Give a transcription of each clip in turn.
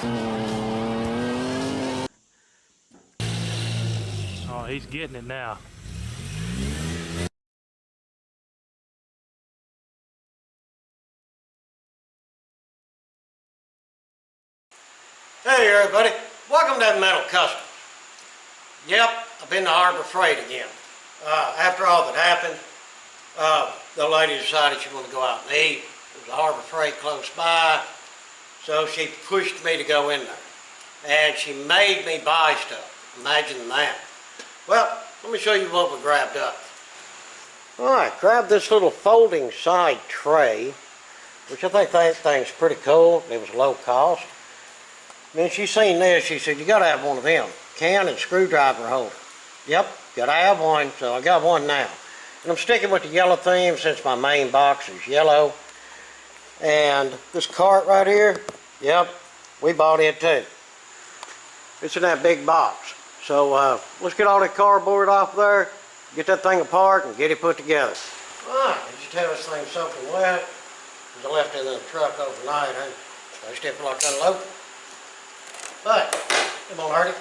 Oh, he's getting it now. Hey everybody, welcome to Metal Customs. Yep, I've been to Harbor Freight again. After all that happened, the lady decided she wanted to go out and eat. There was a Harbor Freight close by, so she pushed me to go in there. And she made me buy stuff. Imagine that. Well, let me show you what we grabbed up. Alright, grabbed this little folding side tray, which I think that thing's pretty cool. It was low cost. Then she seen this, she said, you gotta have one of them. Can and screwdriver holder. Yep, gotta have one, so I got one now. And I'm sticking with the yellow theme since my main box is yellow. And this cart right here, yep, we bought it too. It's in that big box. So let's get all that cardboard off there, get that thing apart and get it put together. Alright, I just have this thing soaking wet, because I left it in the truck overnight. I just didn't feel like unloading. But, it won't hurt it.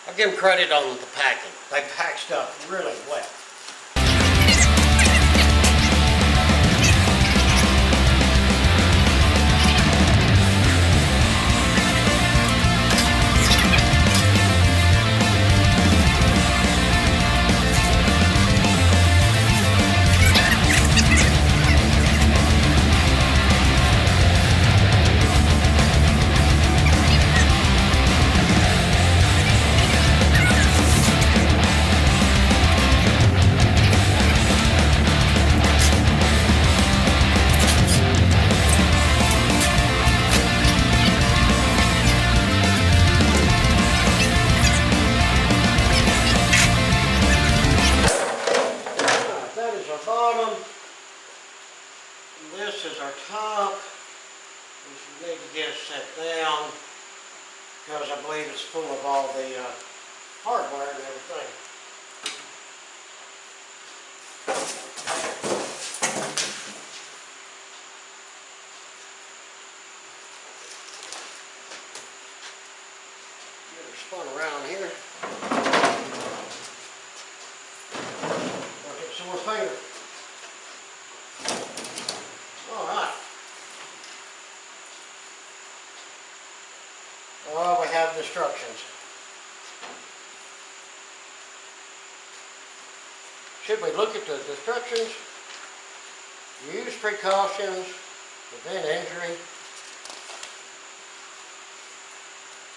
I give them credit on the packing. They pack stuff really well. That is our bottom. And this is our top. We need to get it set down because I believe it's full of all the hardware and everything. Get her spun around here. I'll get some more finger. Alright. Well, we have the instructions. Should we look at the instructions? Use precautions, prevent injury.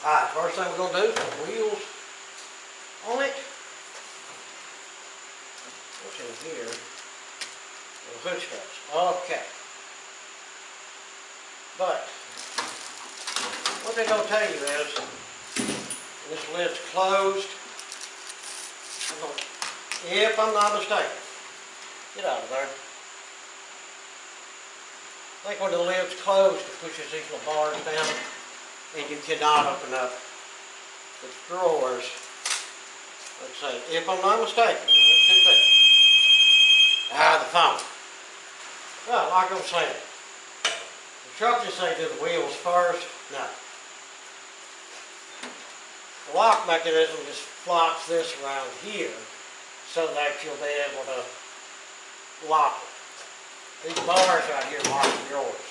Alright, first thing we're going to do is put wheels on it. What's in here? The hood struts. Okay. But, what they're going to tell you is, this lid's closed. If I'm not mistaken, get out of there. I think when the lid's closed, it pushes these little bars down, and you cannot open up the drawers. Let's say, if I'm not mistaken, it could be. The phone. Well, like I was saying, the instructions say do the wheels first. No. The lock mechanism just flops this around here so that you'll be able to lock it. These bars right here mark the drawers.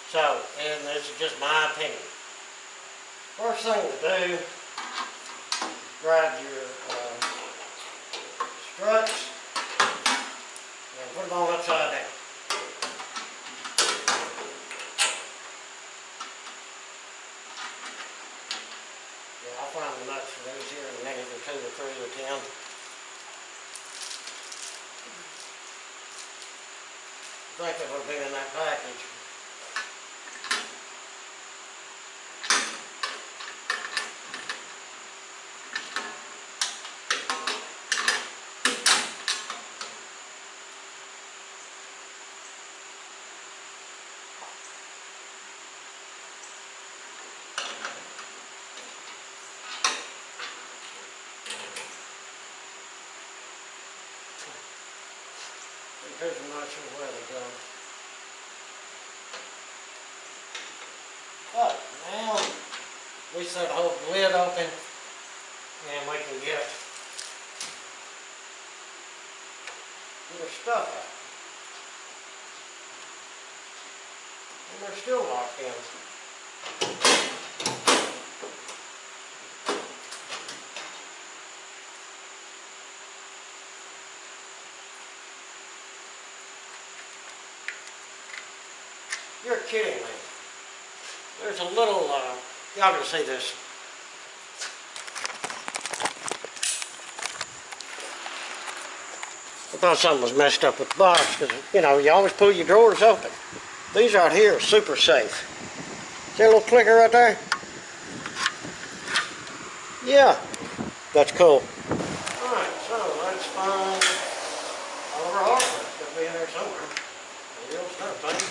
So, and this is just my opinion. First thing to do, grab your struts and put them on upside down. Yeah, I'll find the nuts for these here in a minute or 2 or 3 or 10. I think it would have been in that package. because I'm not sure where they go. But now we set hold the lid open and we can get their stuff out. And they're still locked in. You're kidding me. There's a little, y'all can see this. I thought something was messed up with the box because, you know, you always pull your drawers open. These right here are super safe. See a little clicker right there? Yeah, that's cool. Alright, so let's find Oliver Harper. It's got to be in there somewhere. The real stuff, thing.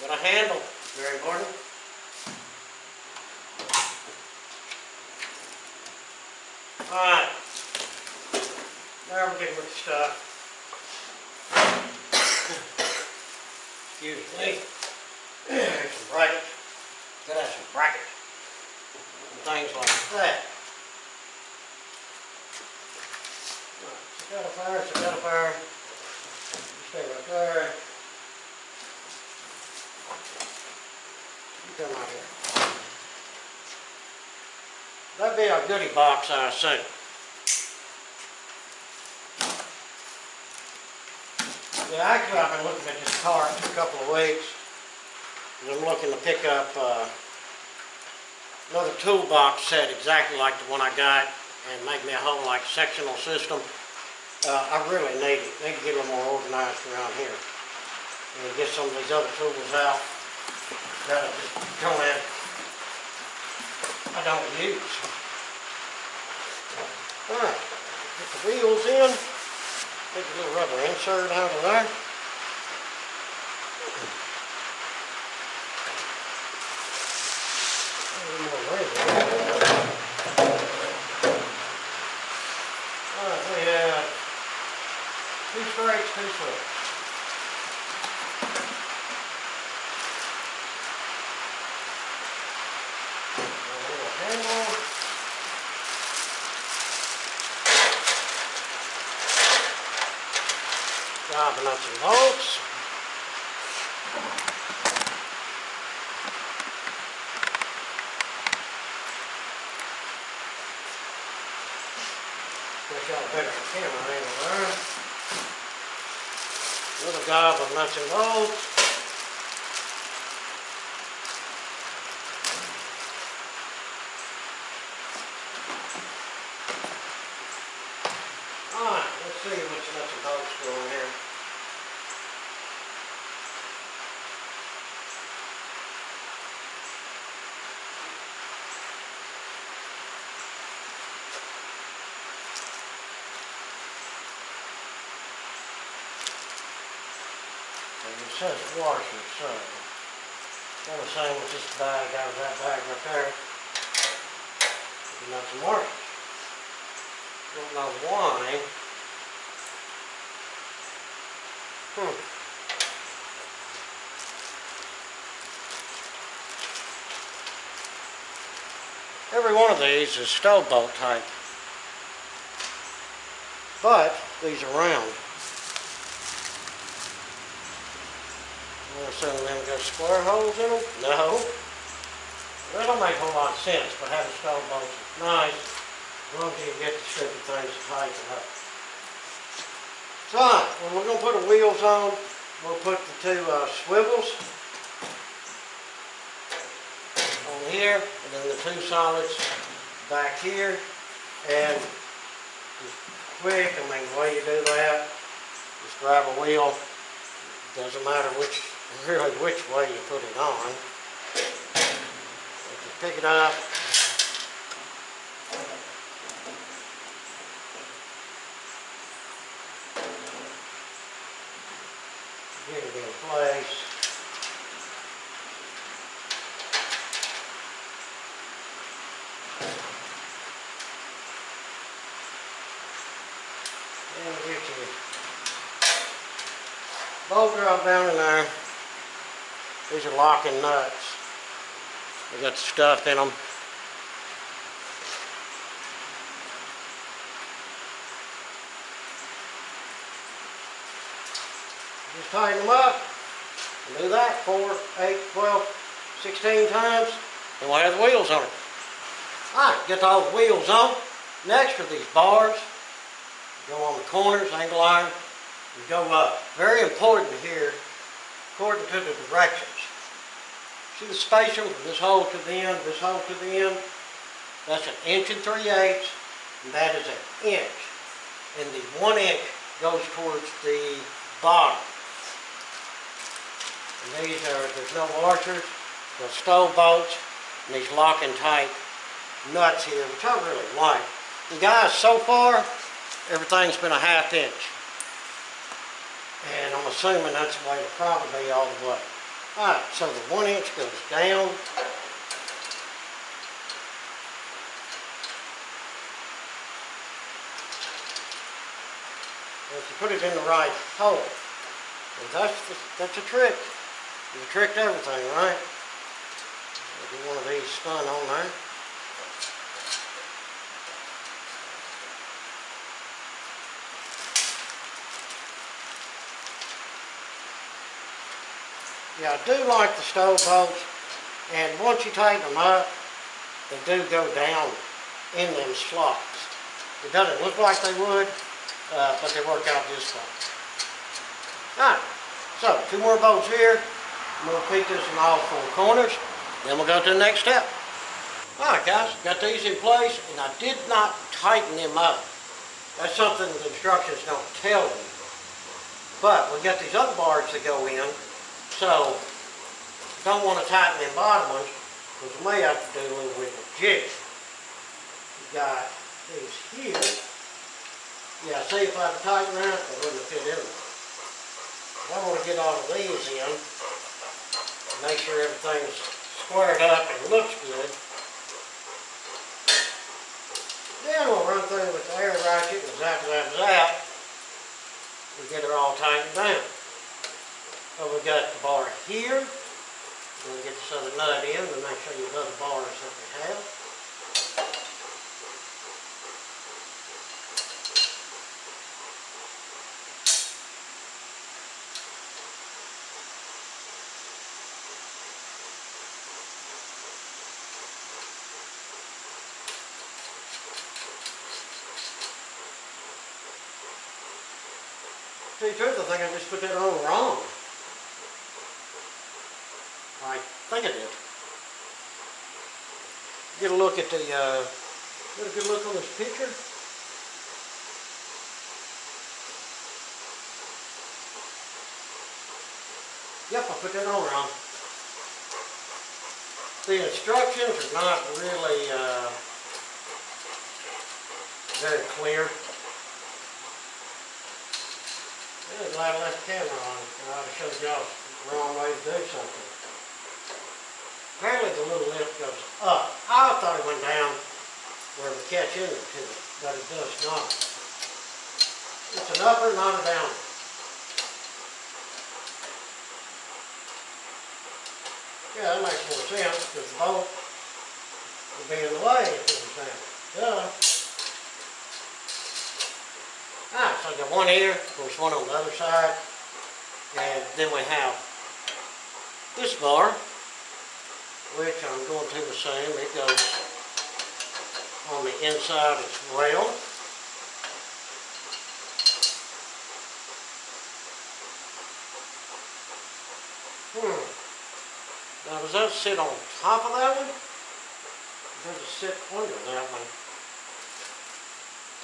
Got a handle, very important. Alright, now we're getting with the stuff. Excuse me. There's some brackets. Gotta have some brackets and things like that. Alright, solidifier. You stay right there. You come out here. That'd be our goodie box, I assume. Yeah, actually I've been looking at this cart for a couple of weeks. And I'm looking to pick up another toolbox set exactly like the one I got and make me a whole like sectional system. I really need it. Need to get a little more organized around here. And get some of these other tools out that I just I don't use. Alright, get the wheels in. Take a little rubber insert out of there. A little more laser. Alright, we have 2 straights, 2 slips. A little handle. Dropping up some bolts. Guess y'all better camera angle there. Little gob of nuts and bolts. Alright, let's see which nuts and bolts go in here. It says washer, so it's the same with this bag out of that bag right there. Nuts and washers. Don't know why. Every one of these is stove bolt type, but these are round. Some of them got square holes in them? No. That don't make a whole lot of sense, but having stove bolts is nice, as long as you can get the stupid things to tighten up. So, when we're going to put the wheels on, we'll put the 2 swivels on here, and then the 2 solids back here, and just quick, I mean, the way you do that, just grab a wheel, doesn't matter really which way you put it on. If you pick it up, get it in place. bolt drop down in there. These are locking nuts. They got the stuff in them. Just tighten them up. And do that 4, 8, 12, 16 times. And we'll have the wheels on it. Alright, get all the wheels on. Next are these bars. Go on the corners, angle iron, and go up. Very important here, according to the directions. See the spacing from this hole to the end, this hole to the end? That's 1 3/8, and that is 1 inch. And the 1 inch goes towards the bottom. And these are, there's no washers, no stove bolts, and these locking tight nuts here, which I really like. And guys, so far, everything's been 1/2 inch. And I'm assuming that's the way it'll probably be all the way. Alright, so the 1 inch goes down. If you put it in the right hole. And that's a trick. It's a trick to everything, right? Get one of these spun on there. Yeah, I do like the stove bolts, and once you tighten them up, they do go down in them slots. It doesn't look like they would, but they work out just fine. Alright, so 2 more bolts here. I'm going to repeat this in all 4 corners, then we'll go to the next step. Alright guys, got these in place, and I did not tighten them up. That's something the instructions don't tell you. But we got these other bars that go in. So, don't want to tighten them bottom ones, because you may have to do a little bit of jig. You got these here. Yeah, see if I tighten that, they wouldn't fit in there. I want to get all of these in, and make sure everything's squared up and looks good. Then we'll run through with the air ratchet and zap, zap, zap, and get it all tightened down. So we got the bar here. We'll get this other nut in and make sure you the other bars that we have. To tell you the truth, I think I just put that on wrong. I think I did. Get a look at the, get a good look on this picture. Yep, I put that on wrong. The instructions are not really very clear. I'm glad I left the camera on. I would have showed y'all the wrong way to do something. Apparently the little lip goes up. I thought it went down where we catch into it, but it does not. It's an upper, not a downer. Yeah, that makes more sense because the bolt would be in the way if it was down. Duh. Alright, so I got one here, of course one on the other side, and then we have this bar, which I'm going to assume it goes on the inside as well. Now does that sit on top of that one? Or does it sit under that one?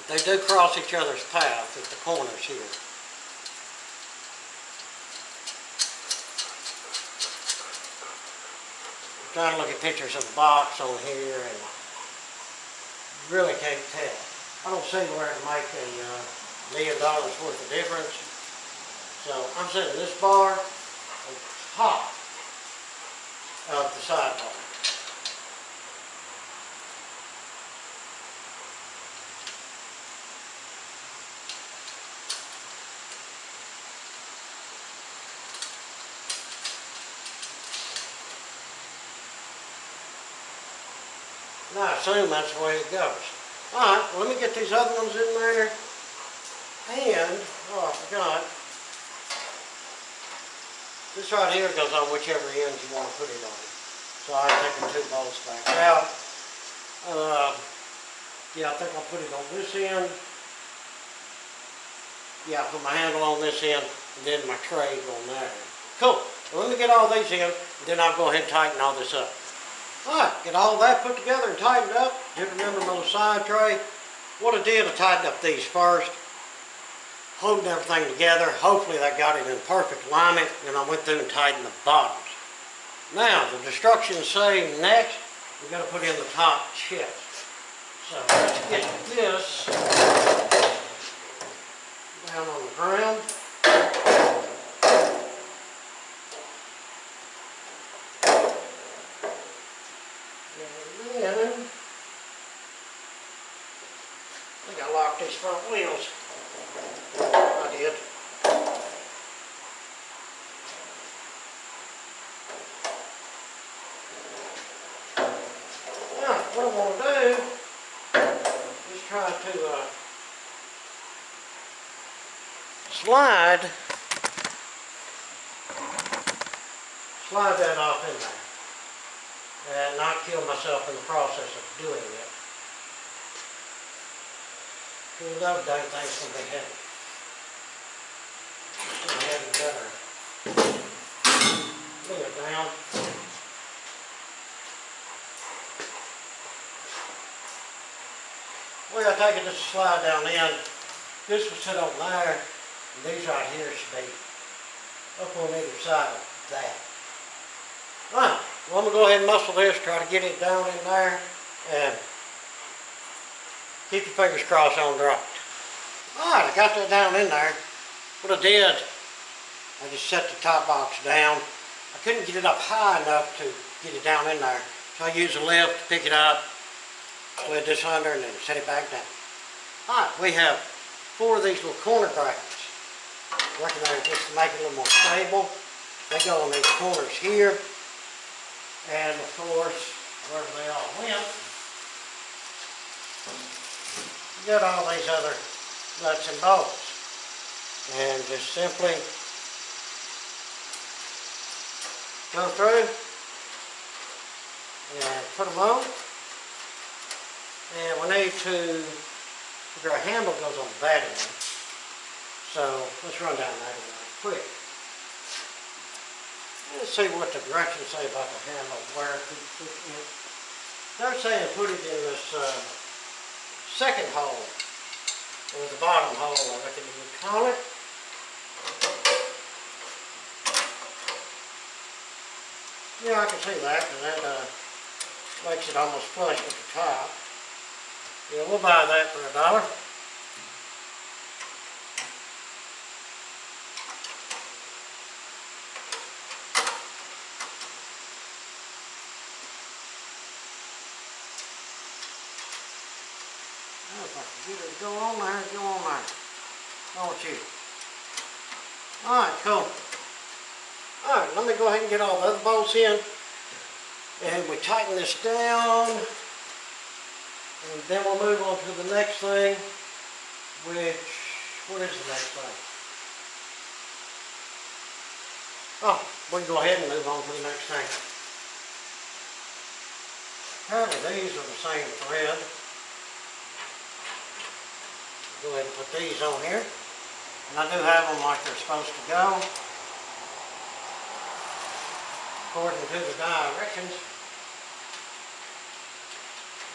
They do cross each other's path at the corners here. I'm trying to look at pictures of the box on here and really can't tell. I don't see where it make $1 million worth of difference. So I'm setting this bar on top of the sidebar. And I assume that's the way it goes. All right, well, let me get these other ones in there. And, oh, I forgot. This right here goes on whichever end you want to put it on. So I'm taking 2 bolts back out. Yeah, I think I'll put it on this end. Yeah, I'll put my handle on this end, and then my tray on there. Cool. Well, let me get all these in, and then I'll go ahead and tighten all this up. All right, get all that put together and tightened up. Just remember my little side tray. What I did, I tightened up these first, holding everything together. Hopefully that got it in perfect alignment, and I went through and tightened the bottoms. Now, the instructions say next, we've got to put in the top chest. So let's get this down on the ground. And then, I think I locked these front wheels. I did. Now, what I want to do is try to slide that off in there and not kill myself in the process of doing it. Because those dang things can be heavy. Just go ahead and better bring it down. Well, I take it just slide down in. This will sit on there, and these right here should be up on either side of that. Alright, well, I'm going to go ahead and muscle this, try to get it down in there, and keep your fingers crossed on the right. Alright, I got that down in there. What I did, I just set the top box down. I couldn't get it up high enough to get it down in there, so I used a lift to pick it up, slid this under, and then set it back down. Alright, we have 4 of these little corner brackets. I reckon they're just to make it a little more stable. They go on these corners here. And of course, wherever they all went, you got all these other nuts and bolts. And just simply go through and put them on. And we need to, our handle goes on that end. So let's run down that end quick. Let's see what the directions say about the handle, where it could put it. They're saying put it in this second hole, or the bottom hole, I reckon you would call it. Yeah, I can see that, and that makes it almost flush with the top. Yeah, we'll buy that for $1. If I can get it to go on there, go on there. Don't you? Alright, cool. Alright, let me go ahead and get all the other bolts in. And we tighten this down. And then we'll move on to the next thing, which, what is the next thing? Oh, we can go ahead and move on to the next thing. Apparently these are the same thread. Go ahead and put these on here. And I do have them like they're supposed to go, according to the directions.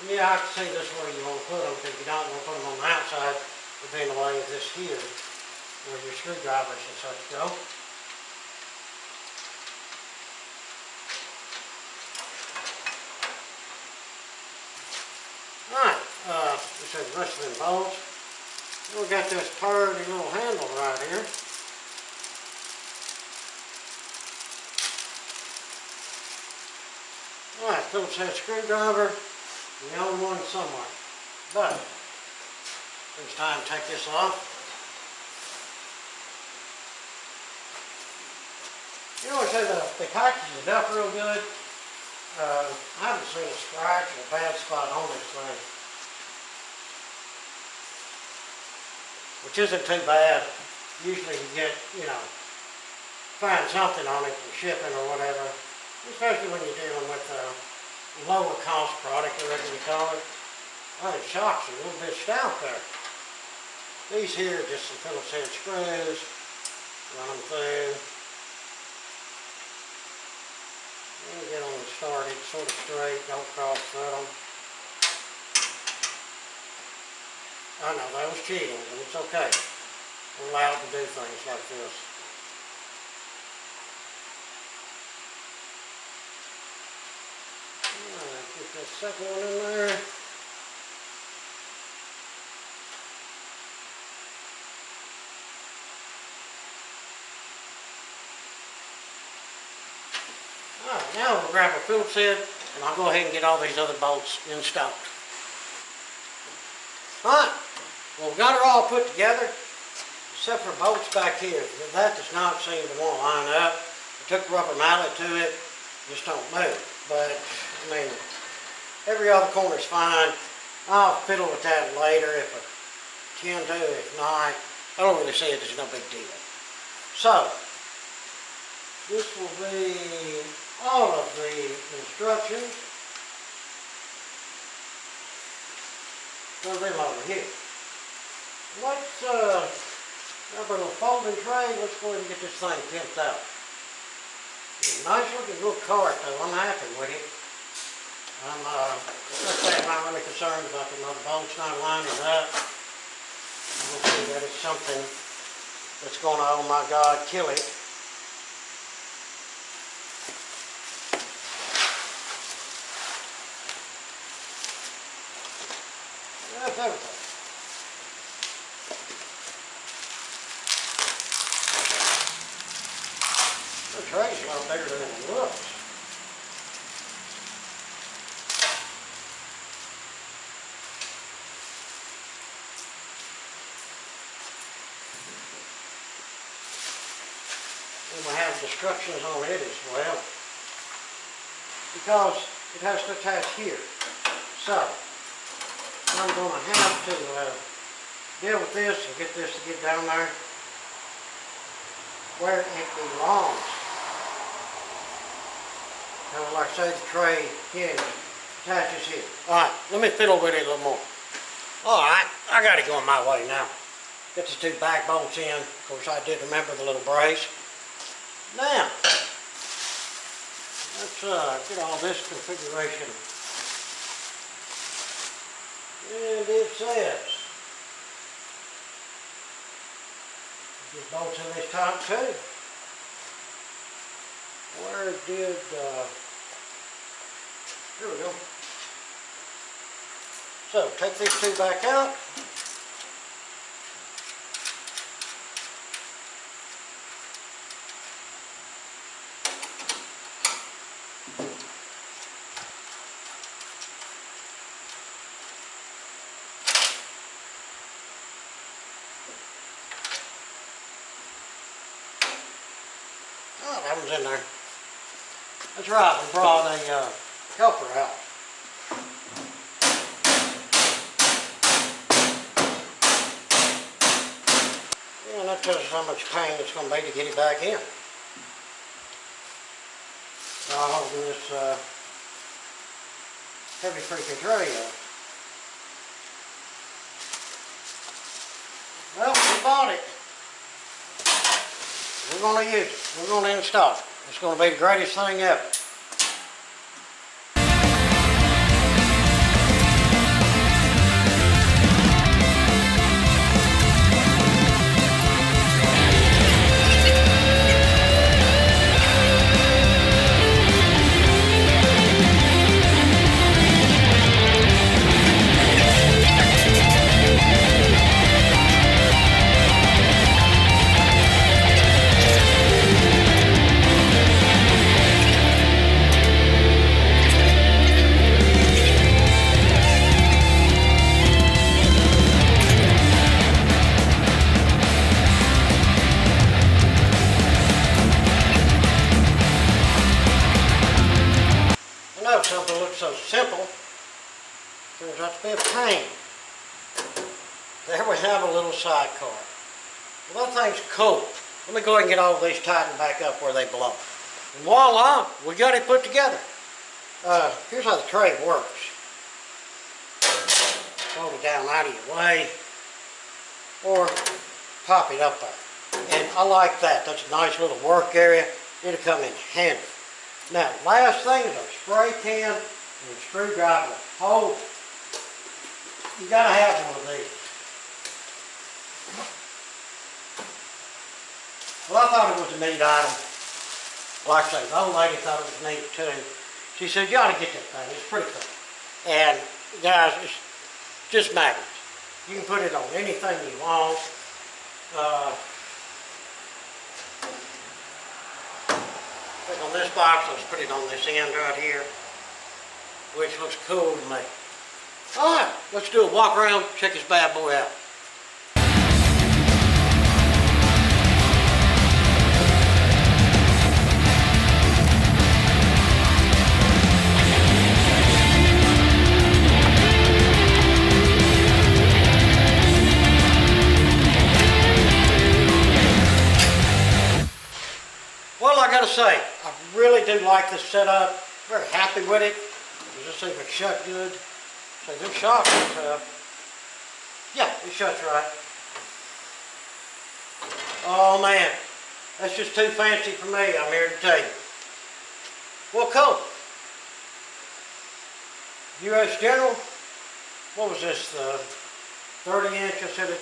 Yeah, I can see this where you want to put them, because you don't want to put them on the outside, but be in the way of this here, where your screwdrivers and such go. Alright, we said the rest of them bolts. We got this purty little handle right here. Alright, Phillips head screwdriver. The only one somewhere. But it's time to take this off. You know, they package it up real good. I haven't seen a scratch or a bad spot on this thing, which isn't too bad. Usually you get, find something on it for shipping or whatever, especially when you're dealing with a lower cost product, whatever you call it. Oh, it shocks you, a little bit stout there. These here are just some Phillips head screws, run them through. And get them started sort of straight, don't cross thread them. I know that was cheating, but it's okay. We're allowed to do things like this. Alright, get that second one in there. Alright, now we'll grab a Phillips head and I'll go ahead and get all these other bolts installed. Alright, well we've got her all put together, except for bolts back here. That does not seem to want to line up. I took the rubber mallet to it, just don't move. But, I mean, every other corner is fine. I'll fiddle with that later if I can to, if not, I don't really see it as no big deal. So, this will be all of the instructions. Put them over here. Let's, grab a little folding tray. Let's go ahead and get this thing pimped out. It's a nice looking little cart though. I'm happy with it. Let's say I'm not really concerned about the other bolts not lining up. We'll see that it's something that's going to, oh my God, kill it. That's everything. The tray's a lot bigger than it looks. And we have instructions on it as well, because it has to attach here. So, I'm going to have to deal with this and get this to get down there where it belongs. Now, like I say, the tray hinge attaches here. Alright, let me fiddle with it a little more. Alright, I got it going my way now. Get the two back bolts in. Of course, I did remember the little brace. Now, let's get all this configuration. And it says, there's bolts in this top too. Where did, here we go. So, take these two back out. Oh, that one's in there. That's right, we brought a helper out. And that tells us how much pain it's going to be to get it back in. I'll open this heavy freaking tray up. Well, we bought it. We're going to use it. We're going to install it. It's going to be the greatest thing ever. Turns out to be a pain. There we have a little sidecar. Well, that thing's cool. Let me go ahead and get all of these tightened back up where they belong. And voila, we got it put together. Here's how the tray works. Fold it down out of your way, or pop it up there. And I like that. That's a nice little work area. It'll come in handy. Now, last thing is our spray can and a screwdriver with holes. You gotta have one of these. Well, I thought it was a neat item. Like I say, the old lady thought it was neat too. She said, you ought to get that thing. It's pretty cool. And guys, it's just magnets. You can put it on anything you want. Put it on this box, let's put it on this end right here, which looks cool to me. All right, let's do a walk around, check this bad boy out. Well, I gotta say, I really do like this setup. Very happy with it. Let's see if it shut good. So this shock is, yeah, it shuts right. Oh man, that's just too fancy for me, I'm here to tell you. Well, cool. U.S. General, what was this, 30 inch, I said it,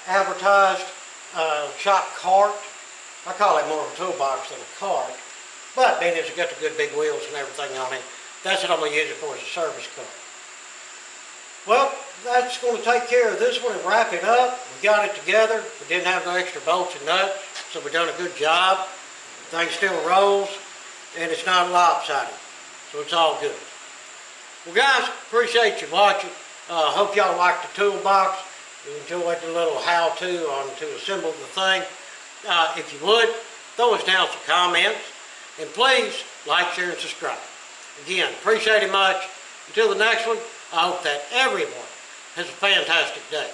advertised, shop cart. I call it more of a toolbox than a cart. But being it's got the good big wheels and everything on it, that's what I'm going to use it for as a service car. Well, that's going to take care of this one and wrap it up. We got it together. We didn't have no extra bolts and nuts, so we've done a good job. The thing still rolls, and it's not lopsided, so it's all good. Well, guys, appreciate you watching. Hope y'all liked the toolbox. You enjoyed the little how-to on to assemble the thing. If you would, throw us down some comments, and please like, share, and subscribe. Again, appreciate it much. Until the next one, I hope that everyone has a fantastic day.